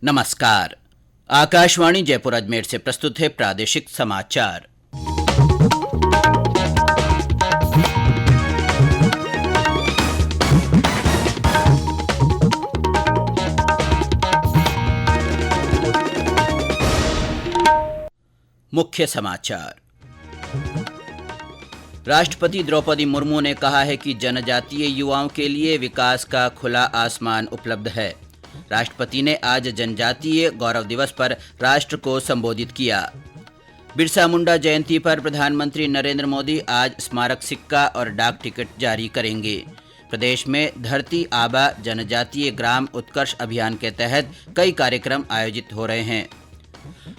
नमस्कार। आकाशवाणी जयपुर अजमेर से प्रस्तुत है प्रादेशिक समाचार। मुख्य समाचार। राष्ट्रपति द्रौपदी मुर्मू ने कहा है कि जनजातीय युवाओं के लिए विकास का खुला आसमान उपलब्ध है। राष्ट्रपति ने आज जनजातीय गौरव दिवस पर राष्ट्र को संबोधित किया। बिरसा मुंडा जयंती पर प्रधानमंत्री नरेंद्र मोदी आज स्मारक सिक्का और डाक टिकट जारी करेंगे। प्रदेश में धरती आबा जनजातीय ग्राम उत्कर्ष अभियान के तहत कई कार्यक्रम आयोजित हो रहे हैं।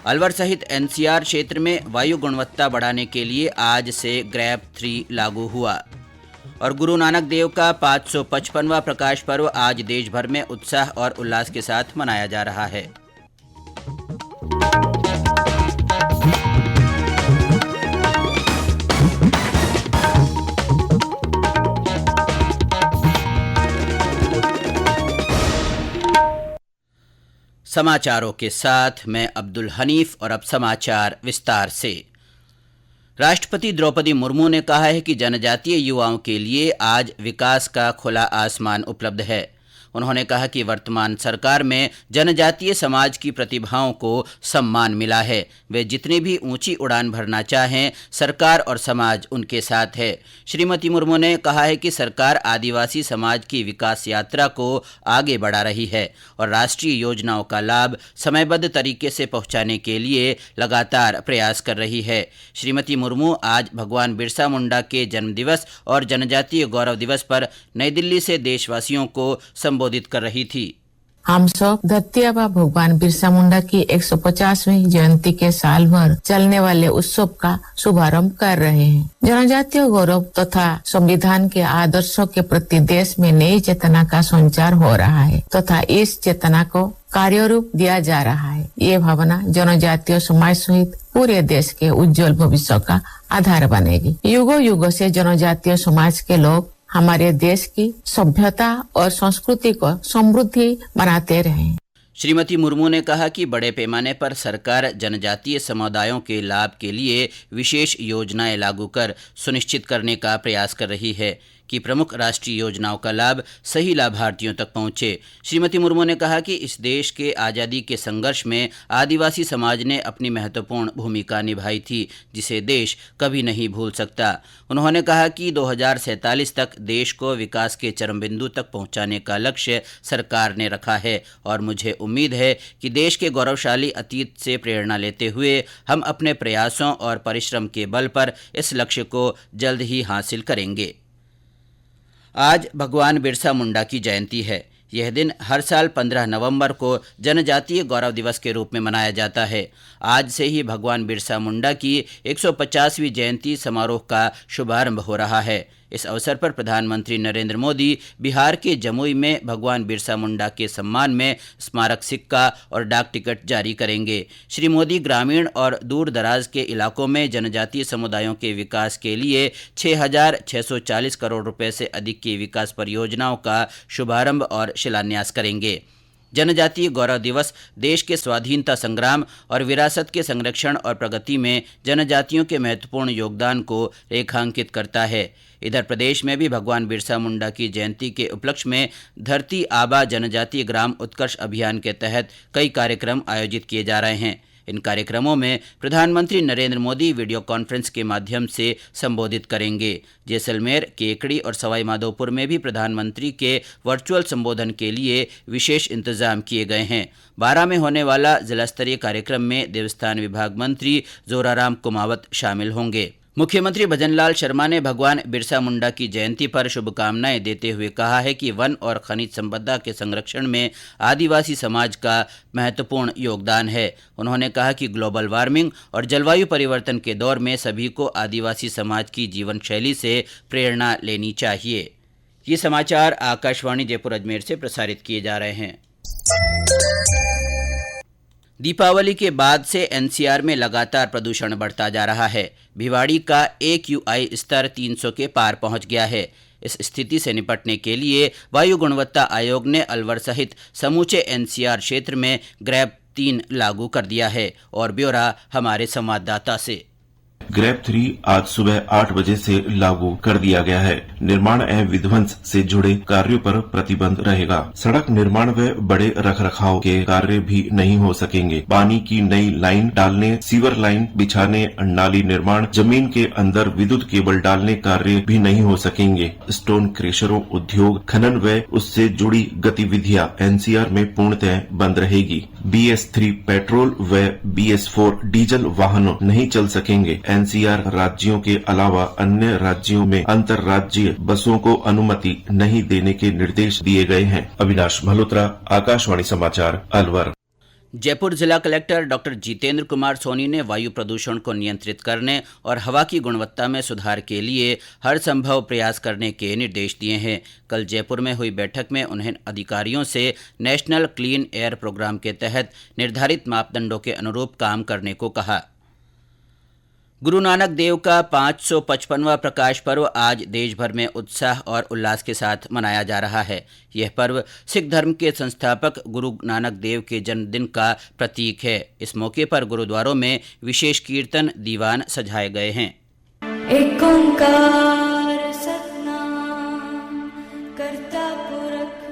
अलवर सहित एनसीआर क्षेत्र में वायु गुणवत्ता बढ़ाने के लिए आज से ग्रैब 3 लागू हुआ। और गुरु नानक देव का 555वां प्रकाश पर्व आज देश भर में उत्साह और उल्लास के साथ मनाया जा रहा है। समाचारों के साथ मैं अब्दुल हनीफ और अब समाचार विस्तार से। राष्ट्रपति द्रौपदी मुर्मू ने कहा है कि जनजातीय युवाओं के लिए आज विकास का खुला आसमान उपलब्ध है। उन्होंने कहा कि वर्तमान सरकार में जनजातीय समाज की प्रतिभाओं को सम्मान मिला है। वे जितनी भी ऊंची उड़ान भरना चाहें, सरकार और समाज उनके साथ है। श्रीमती मुर्मू ने कहा है कि सरकार आदिवासी समाज की विकास यात्रा को आगे बढ़ा रही है और राष्ट्रीय योजनाओं का लाभ समयबद्ध तरीके से पहुंचाने के लिए लगातार प्रयास कर रही है। श्रीमती मुर्मू आज भगवान बिरसा मुंडा के जन्मदिवस और जनजातीय गौरव दिवस पर नई दिल्ली से देशवासियों को संबोधित कर रही थी। हम सब धरती आबा भगवान बिरसा मुंडा की 150वीं जयंती के साल भर चलने वाले उत्सव का शुभारंभ कर रहे हैं। जनजातीय गौरव तथा संविधान के आदर्शों के प्रति देश में नई चेतना का संचार हो रहा है तथा इस चेतना को कार्यरूप दिया जा रहा है। ये भावना जनजातीय समाज सहित पूरे देश के उज्जवल भविष्य का आधार बनेगी। युगों युगों से जनजातीय समाज के लोग हमारे देश की सभ्यता और संस्कृति को समृद्धि बनाते रहे। श्रीमती मुर्मू ने कहा कि बड़े पैमाने पर सरकार जनजातीय समुदायों के लाभ के लिए विशेष योजनाएं लागू कर सुनिश्चित करने का प्रयास कर रही है कि प्रमुख राष्ट्रीय योजनाओं का लाभ सही लाभार्थियों तक पहुंचे। श्रीमती मुर्मू ने कहा कि इस देश के आज़ादी के संघर्ष में आदिवासी समाज ने अपनी महत्वपूर्ण भूमिका निभाई थी, जिसे देश कभी नहीं भूल सकता। उन्होंने कहा कि 2047 तक देश को विकास के चरम बिंदु तक पहुंचाने का लक्ष्य सरकार ने रखा है और मुझे उम्मीद है कि देश के गौरवशाली अतीत से प्रेरणा लेते हुए हम अपने प्रयासों और परिश्रम के बल पर इस लक्ष्य को जल्द ही हासिल करेंगे। आज भगवान बिरसा मुंडा की जयंती है। यह दिन हर साल 15 नवंबर को जनजातीय गौरव दिवस के रूप में मनाया जाता है। आज से ही भगवान बिरसा मुंडा की 150वीं जयंती समारोह का शुभारंभ हो रहा है। इस अवसर पर प्रधानमंत्री नरेंद्र मोदी बिहार के जमुई में भगवान बिरसा मुंडा के सम्मान में स्मारक सिक्का और डाक टिकट जारी करेंगे। श्री मोदी ग्रामीण और दूर दराज के इलाकों में जनजातीय समुदायों के विकास के लिए 6,640 करोड़ रुपए से अधिक की विकास परियोजनाओं का शुभारंभ और शिलान्यास करेंगे। जनजातीय गौरव दिवस देश के स्वाधीनता संग्राम और विरासत के संरक्षण और प्रगति में जनजातियों के महत्वपूर्ण योगदान को रेखांकित करता है। इधर प्रदेश में भी भगवान बिरसा मुंडा की जयंती के उपलक्ष्य में धरती आबा जनजातीय ग्राम उत्कर्ष अभियान के तहत कई कार्यक्रम आयोजित किए जा रहे हैं। इन कार्यक्रमों में प्रधानमंत्री नरेंद्र मोदी वीडियो कॉन्फ्रेंस के माध्यम से संबोधित करेंगे। जैसलमेर, केकड़ी और सवाई माधोपुर में भी प्रधानमंत्री के वर्चुअल संबोधन के लिए विशेष इंतजाम किए गए हैं। बारां में होने वाला जिला स्तरीय कार्यक्रम में देवस्थान विभाग मंत्री जोराराम कुमावत शामिल होंगे। मुख्यमंत्री भजनलाल शर्मा ने भगवान बिरसा मुंडा की जयंती पर शुभकामनाएं देते हुए कहा है कि वन और खनिज संपदा के संरक्षण में आदिवासी समाज का महत्वपूर्ण योगदान है। उन्होंने कहा कि ग्लोबल वार्मिंग और जलवायु परिवर्तन के दौर में सभी को आदिवासी समाज की जीवन शैली से प्रेरणा लेनी चाहिए। ये समाचार आकाशवाणी जयपुर अजमेर से प्रसारित किए जा रहे हैं। दीपावली के बाद से एनसीआर में लगातार प्रदूषण बढ़ता जा रहा है। भिवाड़ी का AQI स्तर 300 के पार पहुंच गया है। इस स्थिति से निपटने के लिए वायु गुणवत्ता आयोग ने अलवर सहित समूचे एनसीआर क्षेत्र में ग्रैब 3 लागू कर दिया है। और ब्यौरा हमारे संवाददाता से। ग्रैब 3 आज सुबह 8 बजे से लागू कर दिया गया है। निर्माण एवं विध्वंस से जुड़े कार्यों पर प्रतिबंध रहेगा। सड़क निर्माण व बड़े रखरखाव के कार्य भी नहीं हो सकेंगे। पानी की नई लाइन डालने, सीवर लाइन बिछाने, नाली निर्माण, जमीन के अंदर विद्युत केबल डालने कार्य भी नहीं हो सकेंगे। स्टोन क्रेशरों, उद्योग, खनन व उससे जुड़ी गतिविधियां एनसीआर में पूर्णतः बंद रहेगी। BS3 पेट्रोल व BS4 डीजल वाहनों नहीं चल सकेंगे। एनसीआर राज्यों के अलावा अन्य राज्यों में अंतर्राज्यीय बसों को अनुमति नहीं देने के निर्देश दिए गए हैं। अविनाश मल्होत्रा, आकाशवाणी समाचार, अलवर। जयपुर जिला कलेक्टर डॉक्टर जितेंद्र कुमार सोनी ने वायु प्रदूषण को नियंत्रित करने और हवा की गुणवत्ता में सुधार के लिए हर संभव प्रयास करने के निर्देश दिए हैं। कल जयपुर में हुई बैठक में उन्हें अधिकारियों से नेशनल क्लीन एयर प्रोग्राम के तहत निर्धारित मापदंडों के अनुरूप काम करने को कहा। गुरु नानक देव का 555वां प्रकाश पर्व आज देश भर में उत्साह और उल्लास के साथ मनाया जा रहा है। यह पर्व सिख धर्म के संस्थापक गुरु नानक देव के जन्मदिन का प्रतीक है। इस मौके पर गुरुद्वारों में विशेष कीर्तन दीवान सजाए गए हैं। एक ओंकार सतनाम करता पुरख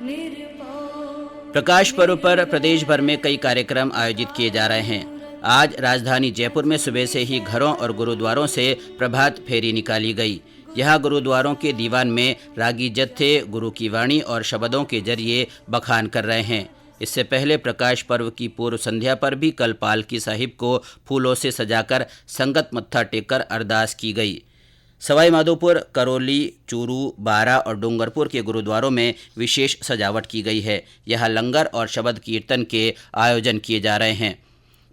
निर्भय। प्रकाश पर्व पर प्रदेश भर में कई कार्यक्रम आयोजित किए जा रहे हैं। आज राजधानी जयपुर में सुबह से ही घरों और गुरुद्वारों से प्रभात फेरी निकाली गई। यहाँ गुरुद्वारों के दीवान में रागी जत्थे गुरु की वाणी और शब्दों के जरिए बखान कर रहे हैं। इससे पहले प्रकाश पर्व की पूर्व संध्या पर भी कल पालकी साहिब को फूलों से सजाकर संगत मत्था टेककर अरदास की गई। सवाई माधोपुर, करौली, चूरू, बारा और डूंगरपुर के गुरुद्वारों में विशेष सजावट की गई है। यहाँ लंगर और शबद कीर्तन के आयोजन किए जा रहे हैं।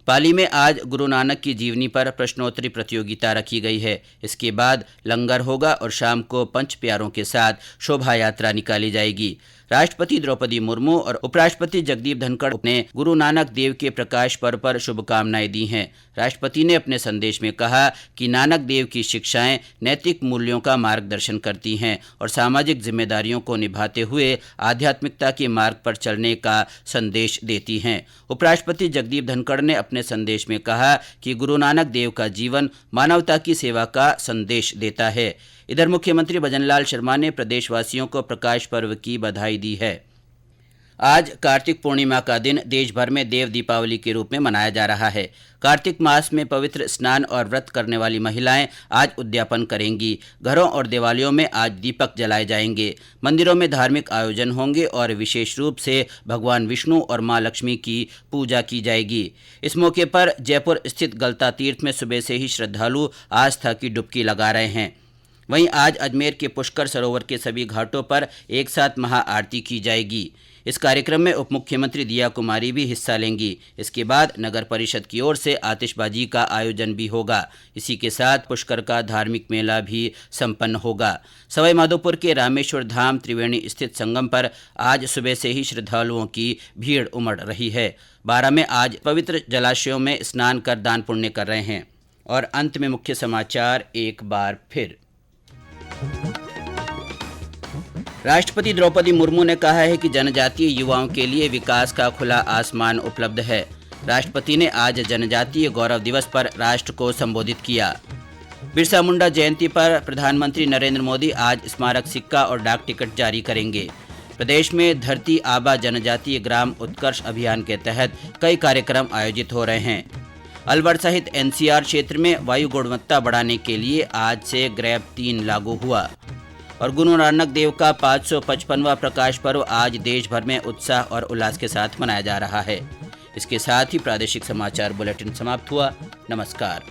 पाली में आज गुरु नानक की जीवनी पर प्रश्नोत्तरी प्रतियोगिता रखी गई है। इसके बाद लंगर होगा और शाम को पंच प्यारों के साथ शोभा यात्रा निकाली जाएगी। राष्ट्रपति द्रौपदी मुर्मू और उपराष्ट्रपति जगदीप धनखड़ ने गुरु नानक देव के प्रकाश पर्व पर शुभकामनाएं दी हैं। राष्ट्रपति ने अपने संदेश में कहा कि नानक देव की शिक्षाएं नैतिक मूल्यों का मार्गदर्शन करती हैं और सामाजिक जिम्मेदारियों को निभाते हुए आध्यात्मिकता के मार्ग पर चलने का संदेश देती हैं। उपराष्ट्रपति जगदीप धनखड़ ने अपने संदेश में कहा कि गुरु नानक देव का जीवन मानवता की सेवा का संदेश देता है। इधर मुख्यमंत्री भजनलाल शर्मा ने प्रदेशवासियों को प्रकाश पर्व की बधाई दी है। आज कार्तिक पूर्णिमा का दिन देश भर में देव दीपावली के रूप में मनाया जा रहा है। कार्तिक मास में पवित्र स्नान और व्रत करने वाली महिलाएं आज उद्यापन करेंगी। घरों और देवालयों में आज दीपक जलाए जाएंगे। मंदिरों में धार्मिक आयोजन होंगे और विशेष रूप से भगवान विष्णु और मां लक्ष्मी की पूजा की जाएगी। इस मौके पर जयपुर स्थित गलता तीर्थ में सुबह से ही श्रद्धालु आस्था की डुबकी लगा रहे हैं। वहीं आज अजमेर के पुष्कर सरोवर के सभी घाटों पर एक साथ महाआरती की जाएगी। इस कार्यक्रम में उप मुख्यमंत्री दिया कुमारी भी हिस्सा लेंगी। इसके बाद नगर परिषद की ओर से आतिशबाजी का आयोजन भी होगा। इसी के साथ पुष्कर का धार्मिक मेला भी संपन्न होगा। सवाई माधोपुर के रामेश्वर धाम त्रिवेणी स्थित संगम पर आज सुबह से ही श्रद्धालुओं की भीड़ उमड़ रही है। बारा में आज पवित्र जलाशयों में स्नान कर दान पुण्य कर रहे हैं। और अंत में मुख्य समाचार एक बार फिर। राष्ट्रपति द्रौपदी मुर्मू ने कहा है कि जनजातीय युवाओं के लिए विकास का खुला आसमान उपलब्ध है। राष्ट्रपति ने आज जनजातीय गौरव दिवस पर राष्ट्र को संबोधित किया। बिरसा मुंडा जयंती पर प्रधानमंत्री नरेंद्र मोदी आज स्मारक सिक्का और डाक टिकट जारी करेंगे। प्रदेश में धरती आबा जनजातीय ग्राम उत्कर्ष अभियान के तहत कई कार्यक्रम आयोजित हो रहे हैं। अलवर सहित एनसीआर क्षेत्र में वायु गुणवत्ता बढ़ाने के लिए आज से ग्रैब 3 लागू हुआ। और गुरु नानक देव का 555वां प्रकाश पर्व आज देश भर में उत्साह और उल्लास के साथ मनाया जा रहा है। इसके साथ ही प्रादेशिक समाचार बुलेटिन समाप्त हुआ। नमस्कार।